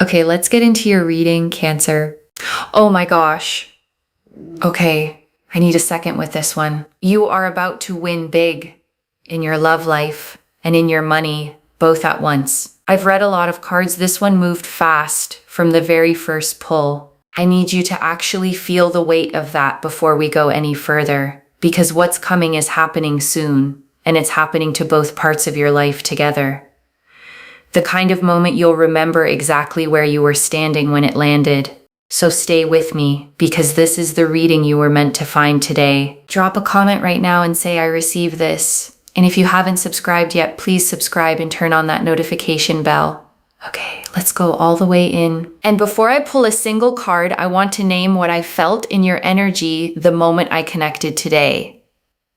Okay, let's get into your reading, Cancer. Oh my gosh. Okay, I need a second with this one. You are about to win big in your love life and in your money, both at once. I've read a lot of cards. This one moved fast from the very first pull. I need you to actually feel the weight of that before we go any further, because what's coming is happening soon, and it's happening to both parts of your life together. The kind of moment you'll remember exactly where you were standing when it landed. So stay with me, because this is the reading you were meant to find today. Drop a comment right now and say, I received this. And if you haven't subscribed yet, please subscribe and turn on that notification bell. Okay, let's go all the way in. And before I pull a single card, I want to name what I felt in your energy the moment I connected today.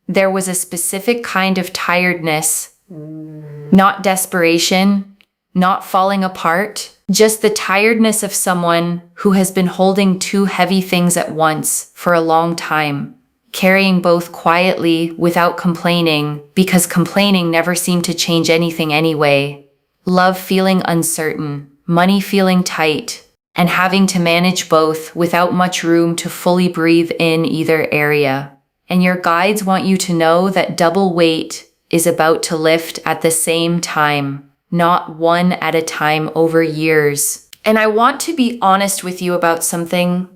There was a specific kind of tiredness, not desperation, not falling apart, just the tiredness of someone who has been holding two heavy things at once for a long time, carrying both quietly without complaining, because complaining never seemed to change anything anyway. Love feeling uncertain, money feeling tight, and having to manage both without much room to fully breathe in either area. And your guides want you to know that double weight is about to lift at the same time. Not one at a time over years. And I want to be honest with you about something.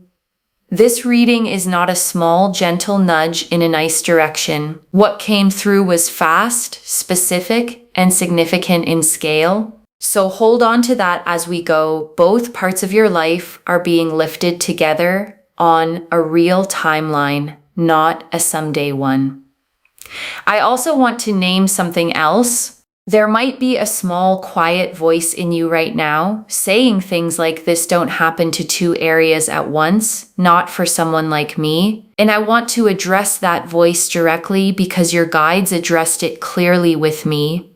This reading is not a small, gentle nudge in a nice direction. What came through was fast, specific, and significant in scale. So hold on to that as we go. Both parts of your life are being lifted together on a real timeline, not a someday one. I also want to name something else. There might be a small, quiet voice in you right now saying things like, this don't happen to two areas at once, not for someone like me. And I want to address that voice directly because your guides addressed it clearly with me.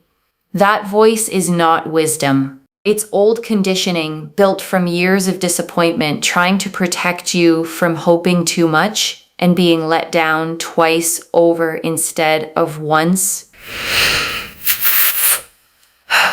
That voice is not wisdom. It's old conditioning built from years of disappointment, trying to protect you from hoping too much and being let down twice over instead of once.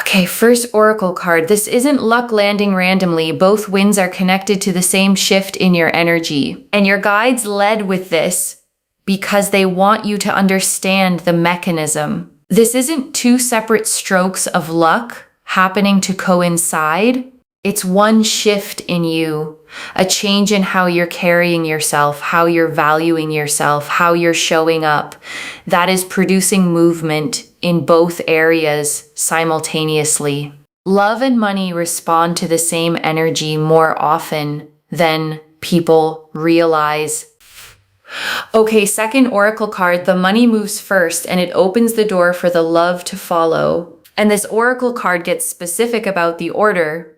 Okay, first oracle card. This isn't luck landing randomly. Both winds are connected to the same shift in your energy. And your guides led with this because they want you to understand the mechanism. This isn't two separate strokes of luck happening to coincide. It's one shift in you, a change in how you're carrying yourself, how you're valuing yourself, how you're showing up. That is producing movement in both areas simultaneously. Love and money respond to the same energy more often than people realize. Okay, second oracle card, the money moves first and it opens the door for the love to follow. And this oracle card gets specific about the order.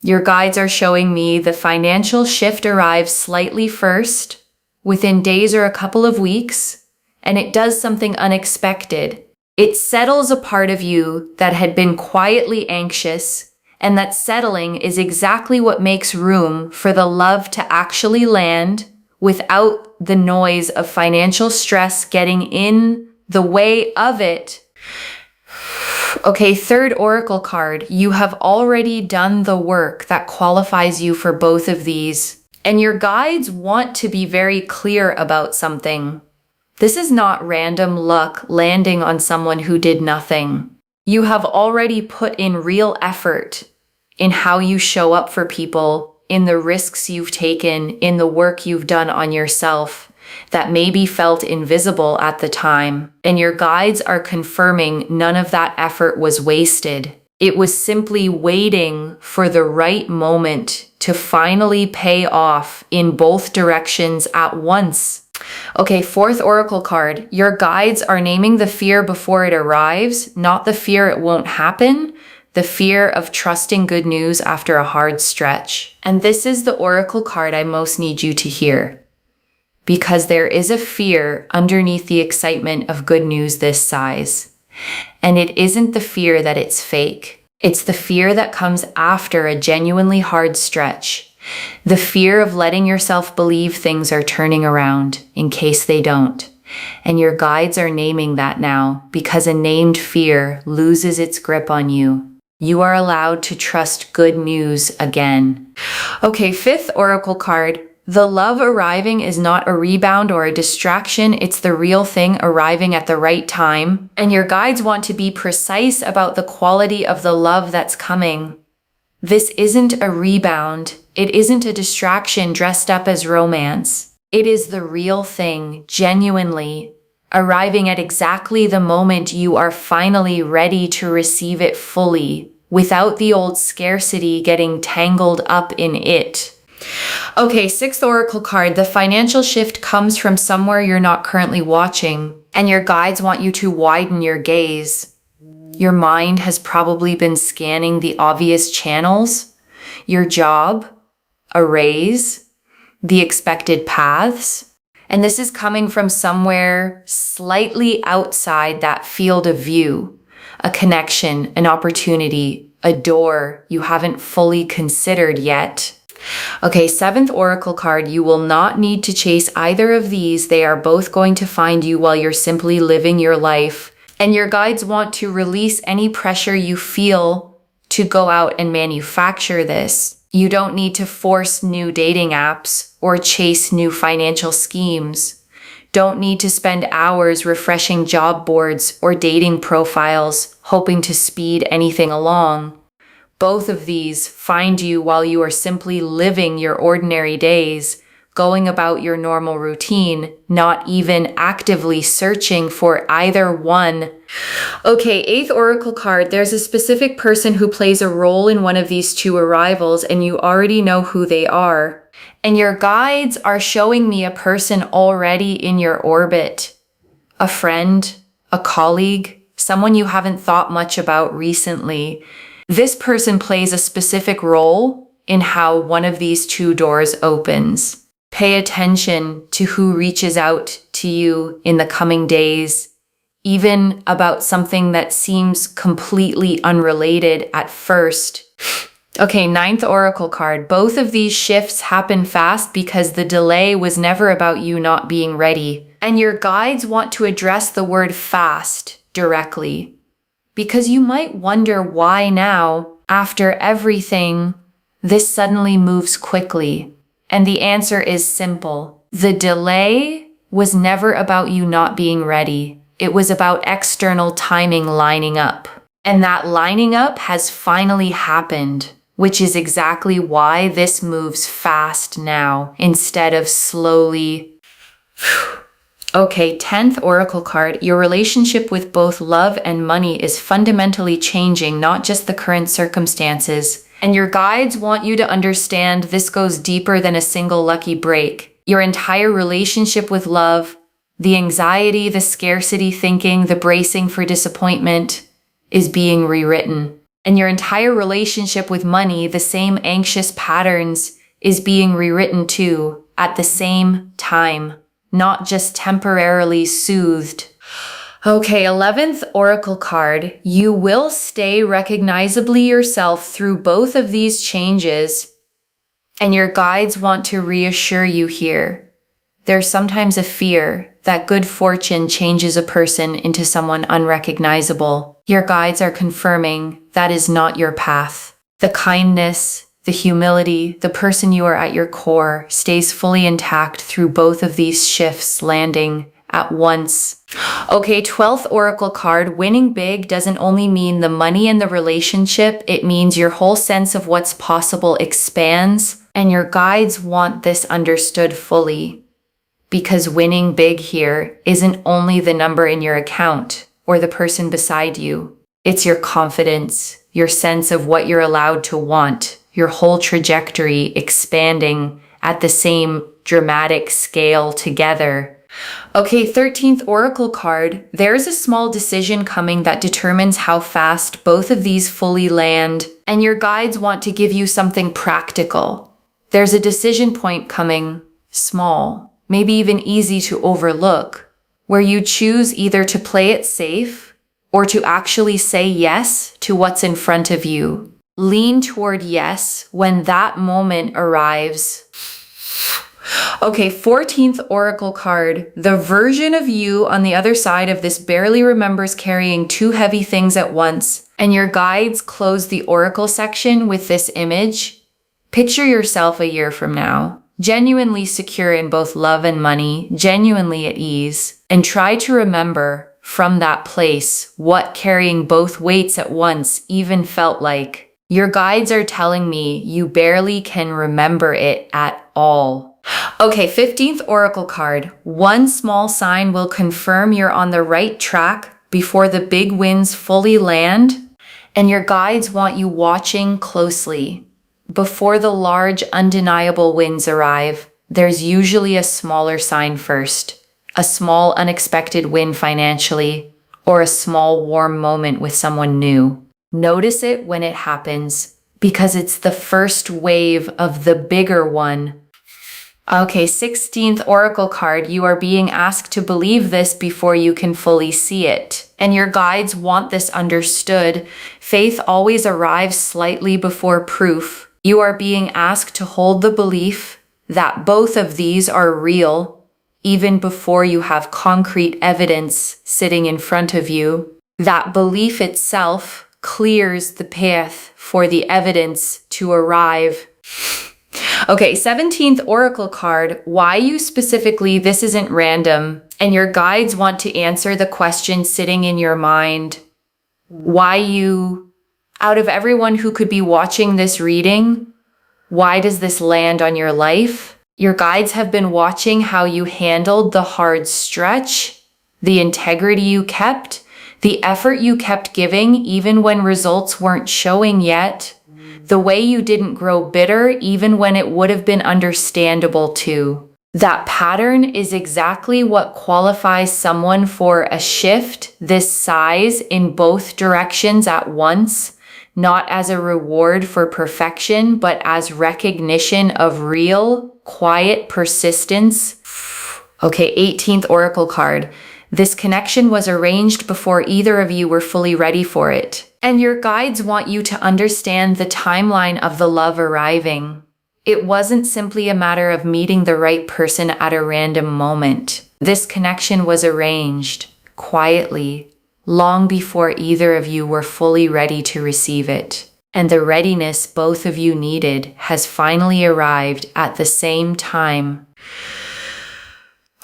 Your guides are showing me the financial shift arrives slightly first, within days or a couple of weeks, and it does something unexpected. It settles a part of you that had been quietly anxious, and that settling is exactly what makes room for the love to actually land without the noise of financial stress getting in the way of it. Okay, third oracle card. You have already done the work that qualifies you for both of these, and your guides want to be very clear about something. This is not random luck landing on someone who did nothing. You have already put in real effort in how you show up for people, in the risks you've taken, in the work you've done on yourself that maybe felt invisible at the time. And your guides are confirming none of that effort was wasted. It was simply waiting for the right moment to finally pay off in both directions at once. Okay, fourth oracle card. Your guides are naming the fear before it arrives, not the fear it won't happen, the fear of trusting good news after a hard stretch. And this is the oracle card I most need you to hear, because there is a fear underneath the excitement of good news this size. And it isn't the fear that it's fake. It's the fear that comes after a genuinely hard stretch. The fear of letting yourself believe things are turning around in case they don't. And your guides are naming that now, because a named fear loses its grip on you. You are allowed to trust good news again. Okay, 5th oracle card. The love arriving is not a rebound or a distraction. It's the real thing arriving at the right time. And your guides want to be precise about the quality of the love that's coming. This isn't a rebound. It isn't a distraction dressed up as romance. It is the real thing, genuinely, arriving at exactly the moment you are finally ready to receive it fully, without the old scarcity getting tangled up in it. Okay, 6th oracle card. The financial shift comes from somewhere you're not currently watching, and your guides want you to widen your gaze. Your mind has probably been scanning the obvious channels, your job, a raise, the expected paths, and this is coming from somewhere slightly outside that field of view, a connection, an opportunity, a door you haven't fully considered yet. Okay, 7th oracle card. You will not need to chase either of these. They are both going to find you while you're simply living your life. And your guides want to release any pressure you feel to go out and manufacture this. You don't need to force new dating apps or chase new financial schemes. Don't need to spend hours refreshing job boards or dating profiles, hoping to speed anything along. Both of these find you while you are simply living your ordinary days, going about your normal routine, not even actively searching for either one. Okay, 8th oracle card. There's a specific person who plays a role in one of these two arrivals, and you already know who they are. And your guides are showing me a person already in your orbit. A friend, a colleague, someone you haven't thought much about recently. This person plays a specific role in how one of these two doors opens. Pay attention to who reaches out to you in the coming days, even about something that seems completely unrelated at first. Okay, 9th oracle card. Both of these shifts happen fast because the delay was never about you not being ready. And your guides want to address the word fast directly. Because you might wonder why now, after everything, this suddenly moves quickly. And the answer is simple. The delay was never about you not being ready. It was about external timing lining up. And that lining up has finally happened, which is exactly why this moves fast now instead of slowly. Okay, 10th oracle card. Your relationship with both love and money is fundamentally changing, not just the current circumstances. And your guides want you to understand this goes deeper than a single lucky break. Your entire relationship with love, the anxiety, the scarcity thinking, the bracing for disappointment is being rewritten. And your entire relationship with money, the same anxious patterns, is being rewritten too, at the same time, not just temporarily soothed. Okay, 11th oracle card. You will stay recognizably yourself through both of these changes, and your guides want to reassure you here. There's sometimes a fear that good fortune changes a person into someone unrecognizable. Your guides are confirming that is not your path. The kindness, the humility, the person you are at your core stays fully intact through both of these shifts landing at once. Okay, 12th oracle card. Winning big doesn't only mean the money and the relationship. It means your whole sense of what's possible expands, and your guides want this understood fully. Because winning big here isn't only the number in your account or the person beside you. It's your confidence, your sense of what you're allowed to want, your whole trajectory expanding at the same dramatic scale together. Okay, 13th oracle card. There's a small decision coming that determines how fast both of these fully land, and your guides want to give you something practical. There's a decision point coming, small, maybe even easy to overlook, where you choose either to play it safe or to actually say yes to what's in front of you. Lean toward yes when that moment arrives. Okay, 14th oracle card. The version of you on the other side of this barely remembers carrying two heavy things at once, And your guides close the oracle section with this image. Picture yourself a year from now, genuinely secure in both love and money, genuinely at ease, and try to remember from that place what carrying both weights at once even felt like. Your guides are telling me you barely can remember it at all. Okay, 15th oracle card. One small sign will confirm you're on the right track before the big winds fully land. And your guides want you watching closely. Before the large, undeniable winds arrive, there's usually a smaller sign first. A small, unexpected win financially, or a small, warm moment with someone new. Notice it when it happens, because it's the first wave of the bigger one. Okay, 16th oracle card. You are being asked to believe this before you can fully see it. And your guides want this understood. Faith always arrives slightly before proof. You are being asked to hold the belief that both of these are real, even before you have concrete evidence sitting in front of you. That belief itself clears the path for the evidence to arrive. Okay, 17th oracle card. Why you specifically? This isn't random. And your guides want to answer the question sitting in your mind. Why you, out of everyone who could be watching this reading, why does this land on your life? Your guides have been watching how you handled the hard stretch, the integrity you kept, the effort you kept giving even when results weren't showing yet. The way you didn't grow bitter even when it would have been understandable to. That pattern is exactly what qualifies someone for a shift this size in both directions at once, not as a reward for perfection, but as recognition of real, quiet persistence. Okay, 18th oracle card. This connection was arranged before either of you were fully ready for it. And your guides want you to understand the timeline of the love arriving. It wasn't simply a matter of meeting the right person at a random moment. This connection was arranged, quietly, long before either of you were fully ready to receive it. And the readiness both of you needed has finally arrived at the same time.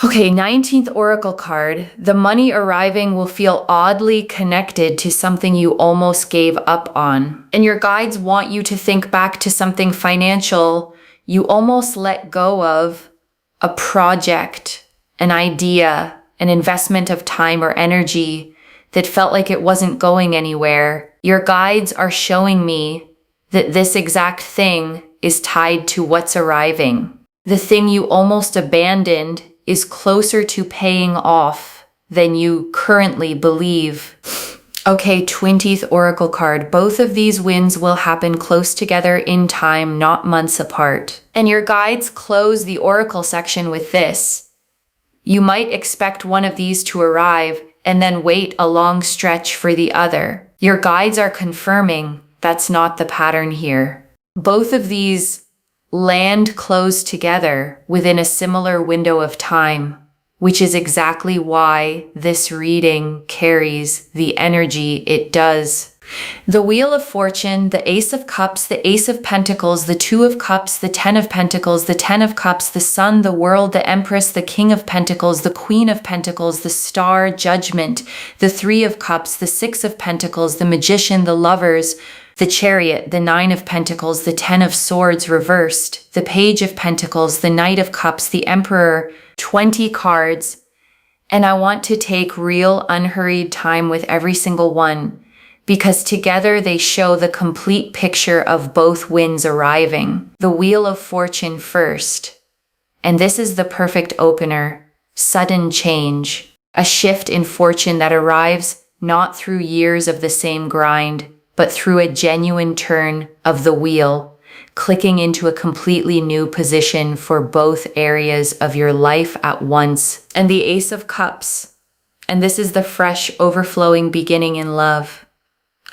Okay, 19th oracle card. The money arriving will feel oddly connected to something you almost gave up on. And your guides want you to think back to something financial you almost let go of, a project, an idea, an investment of time or energy that felt like it wasn't going anywhere. Your guides are showing me that this exact thing is tied to what's arriving. The thing you almost abandoned is closer to paying off than you currently believe. Okay, 20th oracle card. Both of these wins will happen close together in time, not months apart. And your guides close the oracle section with this. You might expect one of these to arrive and then wait a long stretch for the other. Your guides are confirming that's not the pattern here. Both of these land close together within a similar window of time, which is exactly why this reading carries the energy it does. The Wheel of Fortune, the Ace of Cups, the Ace of Pentacles, the Two of Cups, the Ten of Pentacles, the Ten of Cups, the Sun, the World, the Empress, the King of Pentacles, the Queen of Pentacles, the Star, Judgment, the Three of Cups, the Six of Pentacles, the Magician, the Lovers, the Chariot, the Nine of Pentacles, the Ten of Swords reversed, the Page of Pentacles, the Knight of Cups, the Emperor, 20 cards. And I want to take real unhurried time with every single one because together they show the complete picture of both wins arriving. The Wheel of Fortune first. And this is the perfect opener. Sudden change. A shift in fortune that arrives not through years of the same grind, but through a genuine turn of the wheel, clicking into a completely new position for both areas of your life at once. And the Ace of Cups. And this is the fresh, overflowing beginning in love.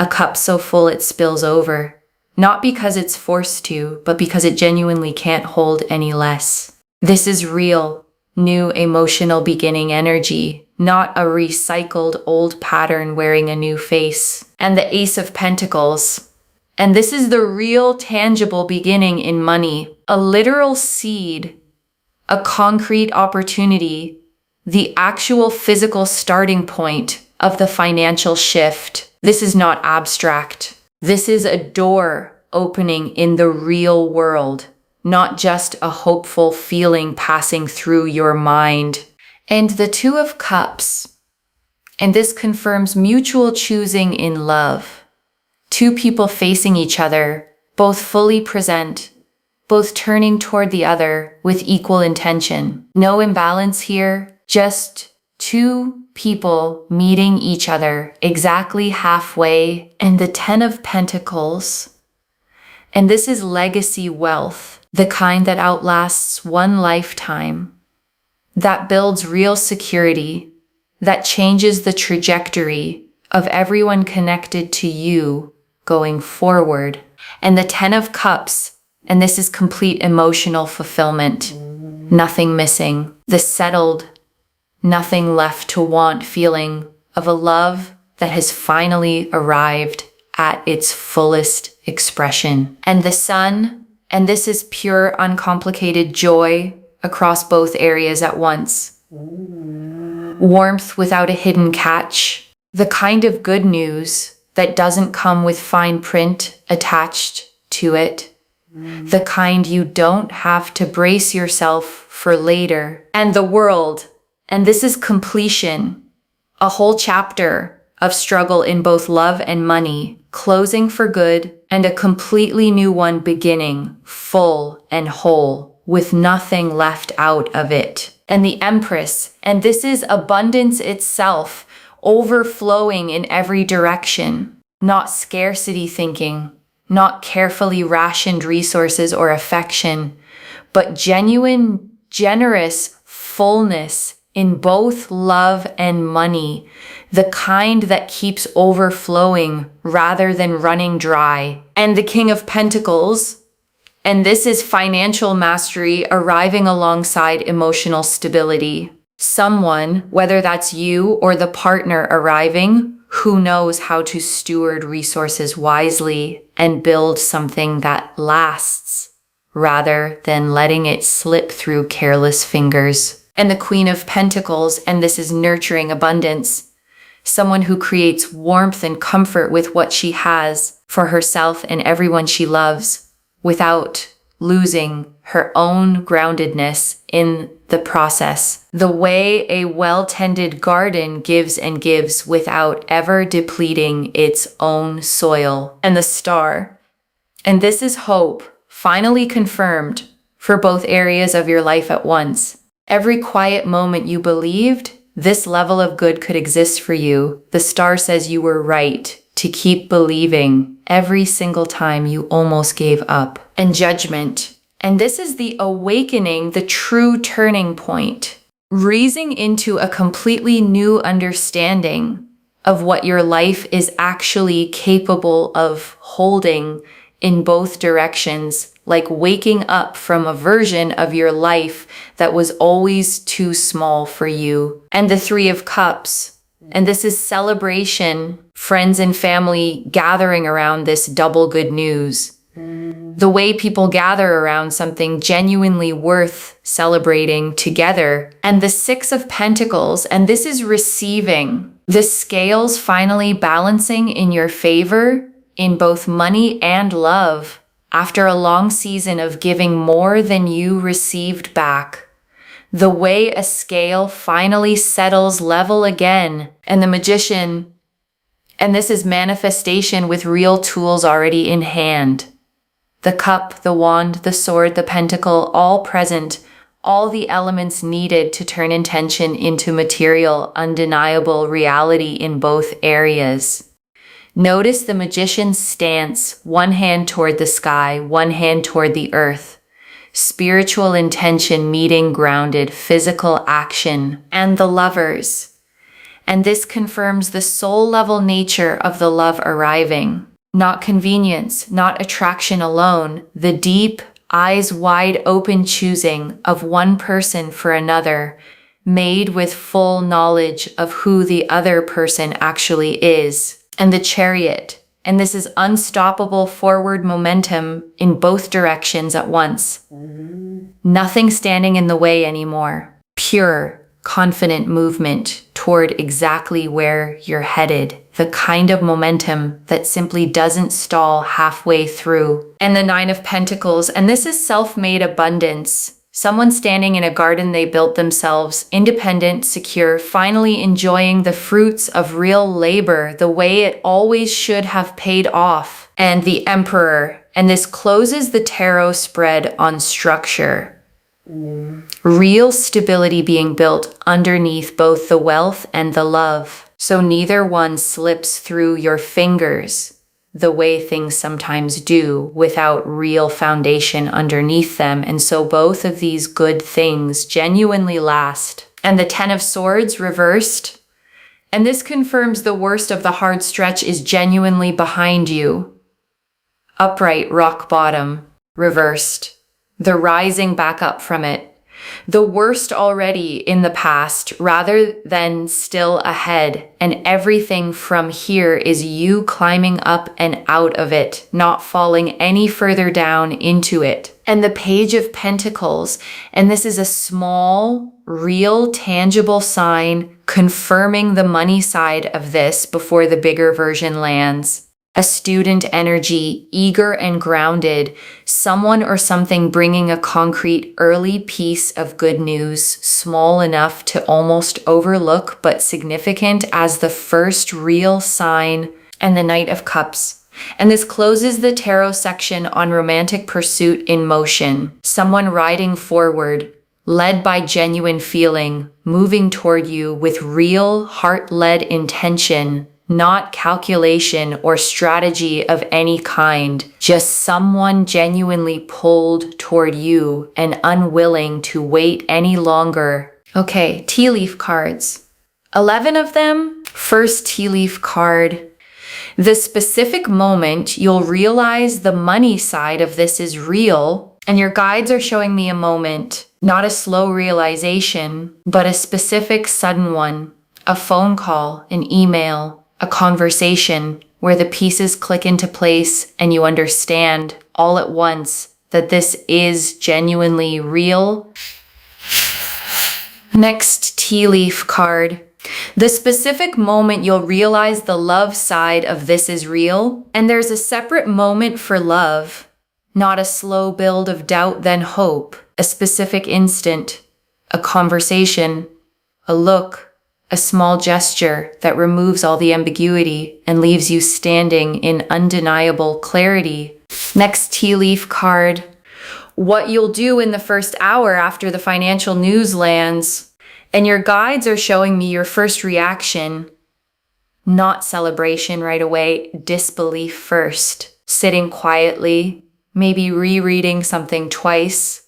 A cup so full it spills over. Not because it's forced to, but because it genuinely can't hold any less. This is real, new emotional beginning energy, not a recycled old pattern wearing a new face. and the Ace of Pentacles. And this is the real tangible beginning in money, a literal seed, a concrete opportunity, the actual physical starting point of the financial shift. This is not abstract. This is a door opening in the real world, not just a hopeful feeling passing through your mind. And the Two of Cups. And this confirms mutual choosing in love. Two people facing each other, both fully present, both turning toward the other with equal intention. No imbalance here, just two people meeting each other exactly halfway. And the Ten of Pentacles. And this is legacy wealth, the kind that outlasts one lifetime, that builds real security, that changes the trajectory of everyone connected to you going forward. And the Ten of Cups, and this is complete emotional fulfillment, nothing missing, the settled, nothing left to want feeling of a love that has finally arrived at its fullest expression. And the Sun, and this is pure, uncomplicated joy across both areas at once. Warmth without a hidden catch, the kind of good news that doesn't come with fine print attached to it, the kind you don't have to brace yourself for later. And the World, and this is completion, a whole chapter of struggle in both love and money, closing for good, and a completely new one beginning, full and whole, with nothing left out of it. And the Empress, and this is abundance itself, overflowing in every direction, not scarcity thinking, not carefully rationed resources or affection, but genuine, generous fullness in both love and money, the kind that keeps overflowing rather than running dry. And the King of Pentacles, and this is financial mastery arriving alongside emotional stability. Someone, whether that's you or the partner arriving, who knows how to steward resources wisely and build something that lasts, rather than letting it slip through careless fingers. And the Queen of Pentacles, and this is nurturing abundance. Someone who creates warmth and comfort with what she has for herself and everyone she loves, without losing her own groundedness in the process. The way a well-tended garden gives and gives without ever depleting its own soil. And the Star. And this is hope, finally confirmed for both areas of your life at once. Every quiet moment you believed this level of good could exist for you, the Star says you were right to keep believing every single time you almost gave up. And Judgment. And this is the awakening, the true turning point, raising into a completely new understanding of what your life is actually capable of holding in both directions, like waking up from a version of your life that was always too small for you. And the Three of Cups. And this is celebration, friends and family gathering around this double good news. The way people gather around something genuinely worth celebrating together. And the Six of Pentacles, and this is receiving. The scales finally balancing in your favor in both money and love after a long season of giving more than you received back. The way a scale finally settles level again. And the Magician, and this is manifestation with real tools already in hand. The cup, the wand, the sword, the pentacle, all present, all the elements needed to turn intention into material, undeniable reality in both areas. Notice the Magician's stance, one hand toward the sky, one hand toward the earth. Spiritual intention meeting grounded physical action. And the Lovers. And this confirms the soul-level nature of the love arriving. Not convenience, not attraction alone, the deep, eyes wide open choosing of one person for another, made with full knowledge of who the other person actually is. and the Chariot. And this is unstoppable forward momentum in both directions at once. Nothing standing in the way anymore. Pure, confident movement toward exactly where you're headed. The kind of momentum that simply doesn't stall halfway through. And the Nine of Pentacles, and this is self-made abundance. Someone standing in a garden they built themselves, independent, secure, finally enjoying the fruits of real labor the way it always should have paid off. And the Emperor, and this closes the tarot spread on structure. Real stability being built underneath both the wealth and the love, so neither one slips through your fingers the way things sometimes do without real foundation underneath them. And so both of these good things genuinely last. And the Ten of Swords reversed. And this confirms the worst of the hard stretch is genuinely behind you. Upright, rock bottom, reversed. The rising back up from it. The worst already in the past rather than still ahead. And everything from here is you climbing up and out of it, not falling any further down into it. And the Page of Pentacles, and this is a small, real, tangible sign confirming the money side of this before the bigger version lands. A student energy, eager and grounded, someone or something bringing a concrete early piece of good news, small enough to almost overlook but significant as the first real sign, and the Knight of Cups. And this closes the tarot section on romantic pursuit in motion, someone riding forward, led by genuine feeling, moving toward you with real heart-led intention. Not calculation or strategy of any kind, just someone genuinely pulled toward you and unwilling to wait any longer. Okay, tea leaf cards. 11 of them. First tea leaf card. The specific moment you'll realize the money side of this is real, and your guides are showing me a moment, not a slow realization, but a specific sudden one. A phone call, an email, a conversation where the pieces click into place and you understand all at once that this is genuinely real. Next tea leaf card. The specific moment you'll realize the love side of this is real, and there's a separate moment for love, not a slow build of doubt then hope, a specific instant, a conversation, a look, a small gesture that removes all the ambiguity and leaves you standing in undeniable clarity. Next tea leaf card. What you'll do in the first hour after the financial news lands. And your guides are showing me your first reaction. Not celebration right away, disbelief first. Sitting quietly, maybe rereading something twice.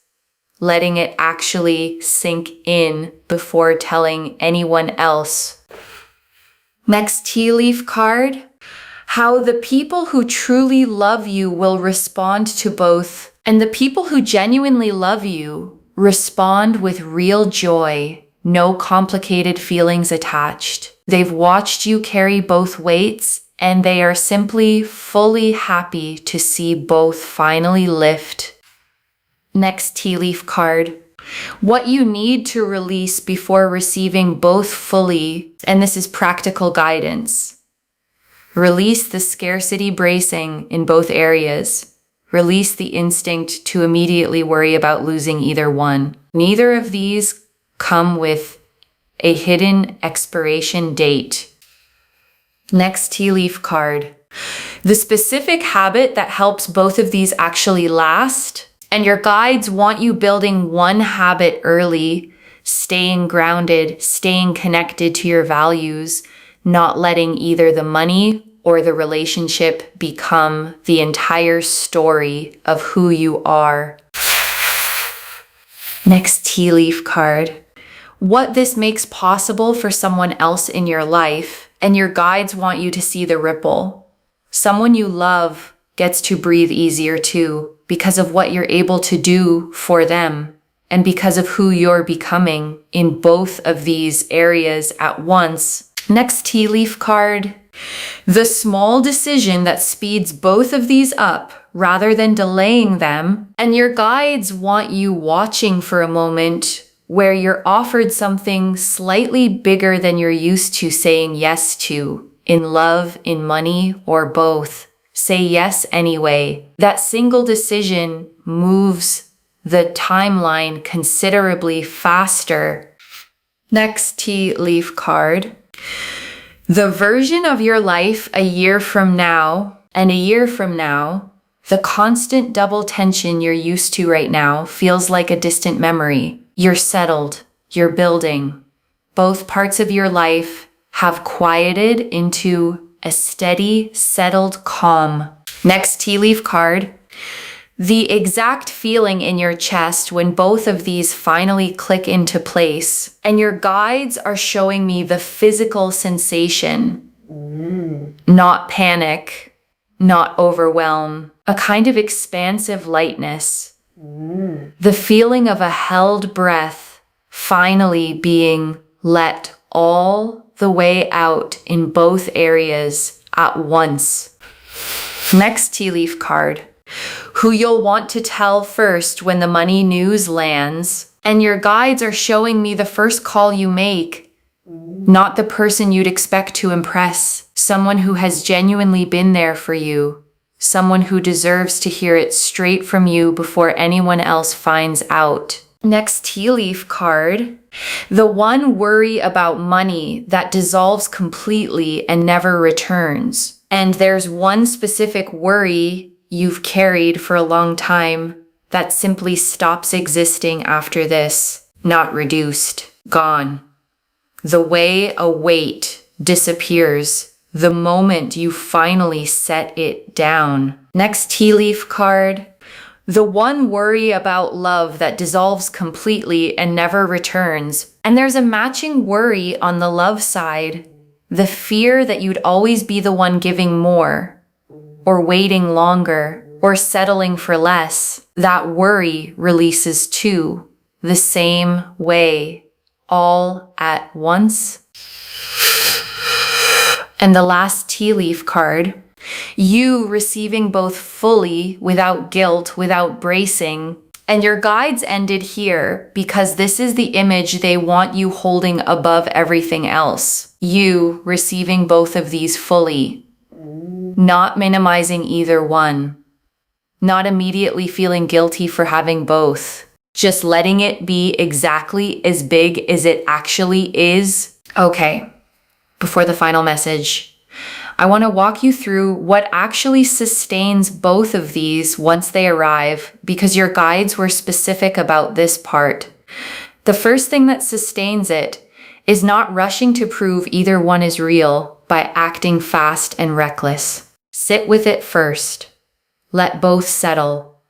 Letting it actually sink in before telling anyone else. Next tea leaf card. How the people who truly love you will respond to both. And the people who genuinely love you respond with real joy, no complicated feelings attached. They've watched you carry both weights, and they are simply fully happy to see both finally lift. Next tea leaf card. What you need to release before receiving both fully, and this is practical guidance. Release the scarcity bracing in both areas. Release the instinct to immediately worry about losing either one. Neither of these come with a hidden expiration date. Next tea leaf card. The specific habit that helps both of these actually last. And your guides want you building one habit early, staying grounded, staying connected to your values, not letting either the money or the relationship become the entire story of who you are. Next tea leaf card. What this makes possible for someone else in your life, and your guides want you to see the ripple. Someone you love gets to breathe easier too, because of what you're able to do for them, and because of who you're becoming in both of these areas at once. Next tea leaf card. The small decision that speeds both of these up rather than delaying them. And your guides want you watching for a moment where you're offered something slightly bigger than you're used to saying yes to, in love, in money, or both. Say yes anyway. That single decision moves the timeline considerably faster. Next tea leaf card. The version of your life a year from now and a year from now, the constant double tension you're used to right now feels like a distant memory. You're settled. You're building. Both parts of your life have quieted into a steady, settled calm. Next tea leaf card. The exact feeling in your chest when both of these finally click into place. And your guides are showing me the physical sensation. Not panic, not overwhelm. A kind of expansive lightness. The feeling of a held breath finally being let all the way out in both areas at once. Next tea leaf card. Who you'll want to tell first when the money news lands. And your guides are showing me the first call you make. Not the person you'd expect to impress. Someone who has genuinely been there for you. Someone who deserves to hear it straight from you before anyone else finds out. Next tea leaf card. The one worry about money that dissolves completely and never returns. And there's one specific worry you've carried for a long time that simply stops existing after this. Not reduced. Gone. The way a weight disappears the moment you finally set it down. Next tea leaf card. The one worry about love that dissolves completely and never returns. And there's a matching worry on the love side. The fear that you'd always be the one giving more, or waiting longer, or settling for less. That worry releases too, the same way, all at once. And the last tea leaf card. You receiving both fully, without guilt, without bracing. And your guides ended here because this is the image they want you holding above everything else. You receiving both of these fully. Not minimizing either one. Not immediately feeling guilty for having both. Just letting it be exactly as big as it actually is. Okay, before the final message, I want to walk you through what actually sustains both of these once they arrive, because your guides were specific about this part. The first thing that sustains it is not rushing to prove either one is real by acting fast and reckless. Sit with it first. Let both settle.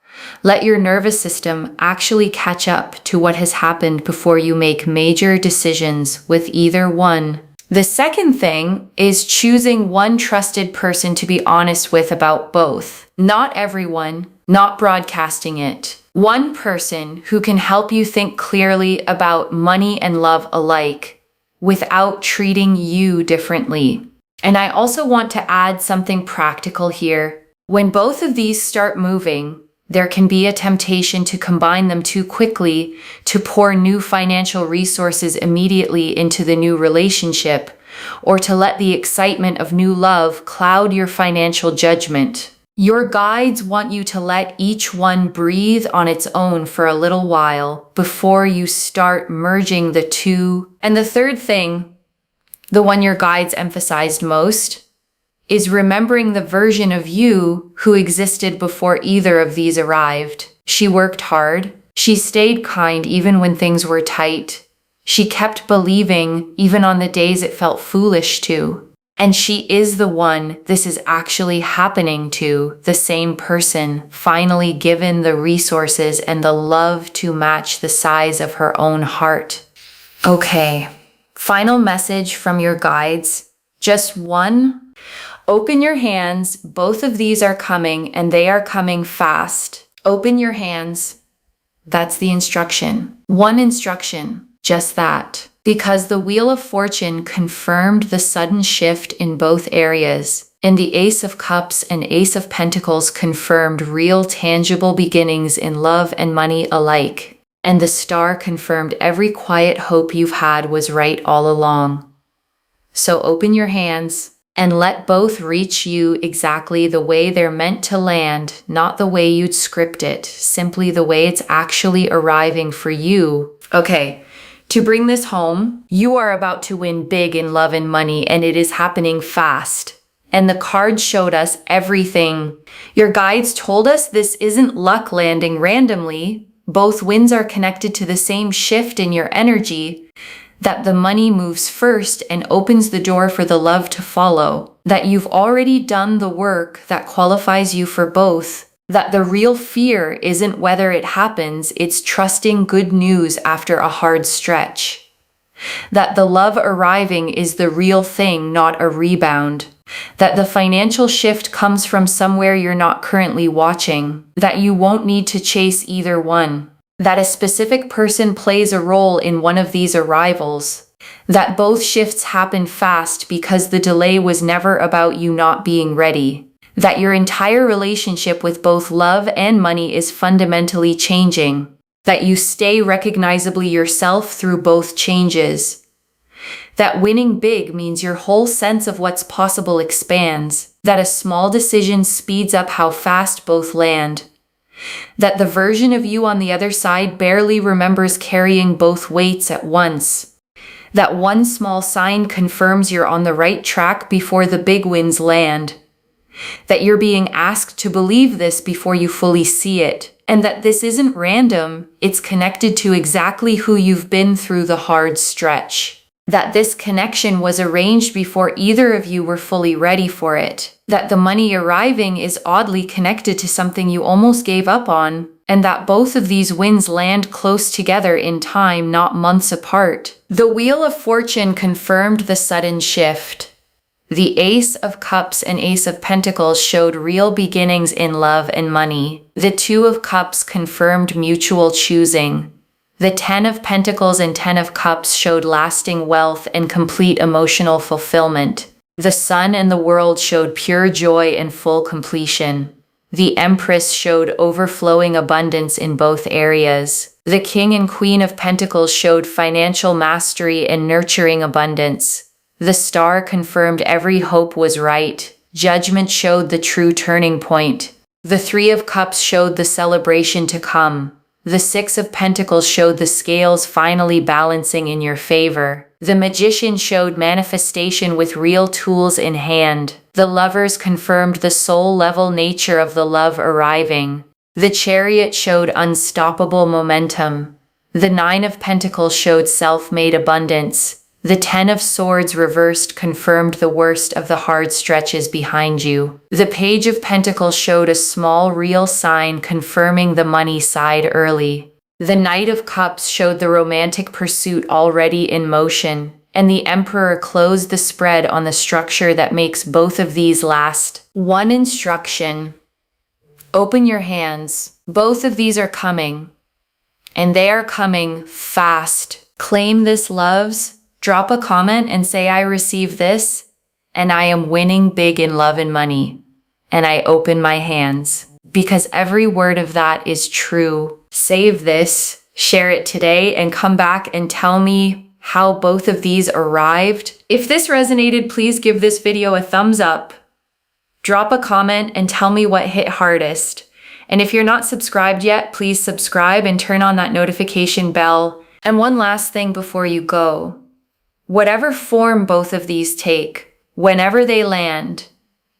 Let your nervous system actually catch up to what has happened before you make major decisions with either one. The second thing is choosing one trusted person to be honest with about both. Not everyone, not broadcasting it. One person who can help you think clearly about money and love alike without treating you differently. And I also want to add something practical here. When both of these start moving, there can be a temptation to combine them too quickly, to pour new financial resources immediately into the new relationship, or to let the excitement of new love cloud your financial judgment. Your guides want you to let each one breathe on its own for a little while before you start merging the two. And the third thing, the one your guides emphasized most, is remembering the version of you who existed before either of these arrived. She worked hard. She stayed kind even when things were tight. She kept believing even on the days it felt foolish to. And she is the one this is actually happening to, the same person, finally given the resources and the love to match the size of her own heart. Okay, final message from your guides. Just one. Open your hands. Both of these are coming, and they are coming fast. Open your hands. That's the instruction. One instruction, just that. Because the Wheel of Fortune confirmed the sudden shift in both areas, and the Ace of Cups and Ace of Pentacles confirmed real tangible beginnings in love and money alike. And the Star confirmed every quiet hope you've had was right all along. So open your hands and let both reach you exactly the way they're meant to land, not the way you'd script it, simply the way it's actually arriving for you. Okay, to bring this home, you are about to win big in love and money, and it is happening fast. And the cards showed us everything. Your guides told us this isn't luck landing randomly. Both winds are connected to the same shift in your energy, that the money moves first and opens the door for the love to follow, that you've already done the work that qualifies you for both, that the real fear isn't whether it happens, it's trusting good news after a hard stretch, that the love arriving is the real thing, not a rebound, that the financial shift comes from somewhere you're not currently watching, that you won't need to chase either one, that a specific person plays a role in one of these arrivals, that both shifts happen fast because the delay was never about you not being ready, that your entire relationship with both love and money is fundamentally changing, that you stay recognizably yourself through both changes, that winning big means your whole sense of what's possible expands, that a small decision speeds up how fast both land, that the version of you on the other side barely remembers carrying both weights at once, that one small sign confirms you're on the right track before the big winds land, that you're being asked to believe this before you fully see it, and that this isn't random, it's connected to exactly who you've been through the hard stretch. That this connection was arranged before either of you were fully ready for it, that the money arriving is oddly connected to something you almost gave up on, and that both of these winds land close together in time, not months apart. The Wheel of Fortune confirmed the sudden shift. The Ace of Cups and Ace of Pentacles showed real beginnings in love and money. The Two of Cups confirmed mutual choosing. The 10 of Pentacles and 10 of Cups showed lasting wealth and complete emotional fulfillment. The Sun and the World showed pure joy and full completion. The Empress showed overflowing abundance in both areas. The King and Queen of Pentacles showed financial mastery and nurturing abundance. The Star confirmed every hope was right. Judgment showed the true turning point. The Three of Cups showed the celebration to come. The Six of Pentacles showed the scales finally balancing in your favor. The Magician showed manifestation with real tools in hand. The Lovers confirmed the soul-level nature of the love arriving. The Chariot showed unstoppable momentum. The Nine of Pentacles showed self-made abundance. The 10 of Swords reversed confirmed the worst of the hard stretches behind you. The Page of Pentacles showed a small real sign confirming the money side early. The Knight of Cups showed the romantic pursuit already in motion. And the Emperor closed the spread on the structure that makes both of these last. One instruction: open your hands. Both of these are coming. And they are coming fast. Claim this, loves. Drop a comment and say, I receive this, and I am winning big in love and money, and I open my hands. Because every word of that is true. Save this, share it today, and come back and tell me how both of these arrived. If this resonated, please give this video a thumbs up. Drop a comment and tell me what hit hardest. And if you're not subscribed yet, please subscribe and turn on that notification bell. And one last thing before you go. Whatever form both of these take, whenever they land,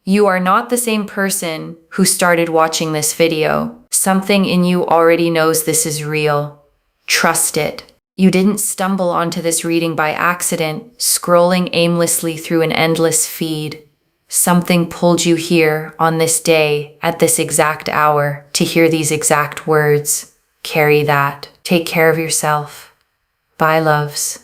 you are not the same person who started watching this video. Something in you already knows this is real. Trust it. You didn't stumble onto this reading by accident, scrolling aimlessly through an endless feed. Something pulled you here on this day, at this exact hour, to hear these exact words. Carry that. Take care of yourself. Bye, loves.